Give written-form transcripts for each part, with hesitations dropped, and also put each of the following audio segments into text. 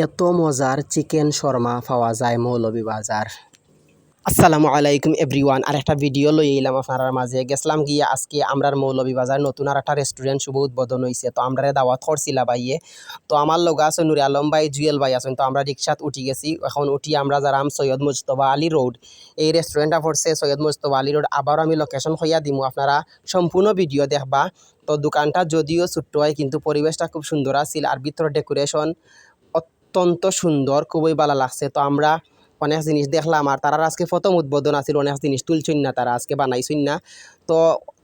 এত মজার চিকেন শর্মা পাওয়া যায় মৌলভীবাজার। আসসালামু আলাইকুম এভরিওয়ান, আর একটা ভিডিও লই এলাম আপনার মাঝে। গেছিলাম গিয়ে আজকে আমরার মৌলভীবাজার নতুন আর একটা রেস্টুরেন্ট শুভ উদ্বোধন হয়েছে, তো আমরা দাওয়াত করছিলাম ভাইয়ে। তো আমার লোক আছে নুরে আলম ভাই, জুয়েল ভাই আছেন। তো আমরা রিক্সাত উঠি গেছি, এখন উঠি আমরা যারাম সৈয়দ মুজতবা আলী রোড। এই রেস্টুরেন্টটা পড়ছে সৈয়দ মুজতবা আলী রোড। আবার আমি লোকেশন হইয়া দিমু, আপনারা সম্পূর্ণ ভিডিও দেখবা। তো দোকানটা যদিও ছোট্ট হয় কিন্তু পরিবেশটা খুব সুন্দর আছিল, আর ভিতর ডেকোরেশন অত্যন্ত সুন্দর, খুবই ভালো লাগছে। তো আমরা অনেক জিনিস দেখলাম, আর তারা আজকে প্রথম উদ্বোধন আছিল, অনেক জিনিস তুলছুন না, তারা আজকে বানাইছুন না। তো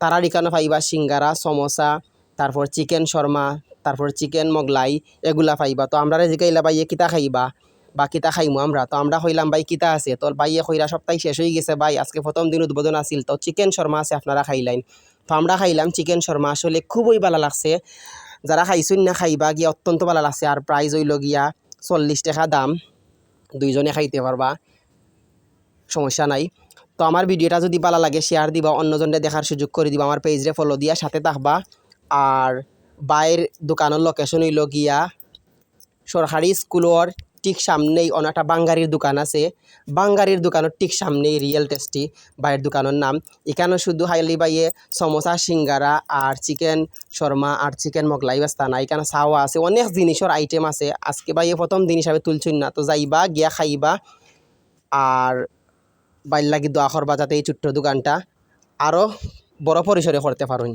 তারা এখানে পাইবা সিঙ্গারা, সমোসা, তারপর চিকেন শর্মা, তারপর চিকেন মোগলাই, এগুলা পাইবা। তো আমরা জিকাইলা ভাইয়ে কিতা খাইবা বা কিতা খাইমু আমরা। তো আমরা হইলাম ভাই কিতা আছে, তো ভাইয়ে কইরা সপ্তাহে শেষ হয়ে গেছে ভাই, আজকে প্রথম দিন উদ্বোধন আছিল, তো চিকেন শর্মা আছে আপনারা খাইলাইন। তো আমরা খাইলাম চিকেন শর্মা, আসলে খুবই ভালো লাগছে। যারা খাইছুন না খাইবা গিয়া, অত্যন্ত ভালো লাগছে। আর প্রাইস হইল গিয়া 40 টাকা দাম, দুইজনে খাইতে পারবা, সমস্যা নাই। তো আমার ভিডিওটা যদি ভালো লাগে শেয়ার দিবা, অন্যজনকে দেখার সুযোগ করে দিবা, আমার পেজরে ফলো দিয়া সাথে থাকবা। আর বাইরের দোকানের লোকেশন হইল গিয়া সরকারি স্কুলের ঠিক সামনেই অনেকটা বাঙ্গারির দোকান আছে, বাঙ্গারির দোকানের ঠিক সামনেই রিয়েল টেস্টি বাইরের দোকানের নাম। এখানে শুধু হাইলি বাইয়ে সমোসা, সিঙ্গারা আর চিকেন শর্মা আর চিকেন মোগলাই ব্যস্তা না, এখানে চাওয়া আছে, অনেক জিনিসের আইটেম আছে। আজকে বাইয়ে প্রথম দিন হিসাবে তুলছুন না, তো যাইবা গিয়া খাইবা। আর বাইর লাগি দোয়া করবা যাতে এই ছোট্ট দোকানটা আরও বড় পরিসরে করতে পারুন।